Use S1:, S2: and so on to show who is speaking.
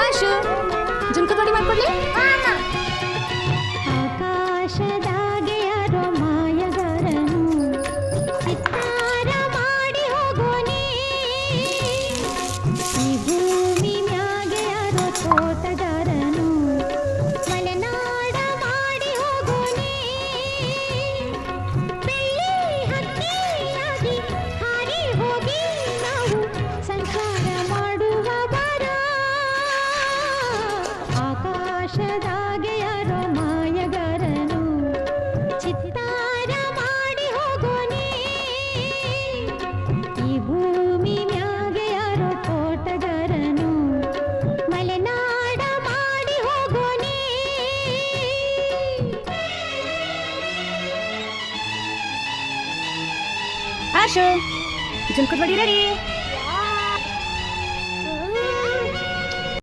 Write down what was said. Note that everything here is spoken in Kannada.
S1: ಆಶು ಜುಮ್ಕುಪಡಿ ಮಾಡ್ಕೊಡ್ಲಿ.
S2: ಆಕಾಶದಾಗೆ ಯಾರೋ ಮಾಯಗಾರನು ಚಿತ್ತಾರ ಮಾಡಿ ಹೋಗೋನೆ, ಈ ಭೂಮಿ ಮ್ಯಾಗೆ ಯಾರೋ ತೋಟಗಾರನು ಮಲೆನಾಡ ಮಾಡಿ ಹೋಗೋನೆ, ಬೆಳ್ಳಿ ಹಕ್ಕಿಯಾಗಿ ಹಾರಿ ಹೋಗಿ ನಾವು ಸಂಸಾರ ಮಾಡುವ ಬರ. ಆಕಾಶದಾಗೆ ಯಾರೋ ಮಾಯಗಾರನು ಚಿತ್ತಾರ ಮಾಡಿ ಹೋಗೋನೆ, ಈ ಭೂಮಿ ಮ್ಯಾಗೆ ಯಾರೋ ತೋಟಗಾರನು ಮಲೆನಾಡ ಮಾಡಿ ಹೋಗೋನೆ.
S1: ಆಶು ಜುಮ್ಕುಪಡಿ ರೆಡಿ.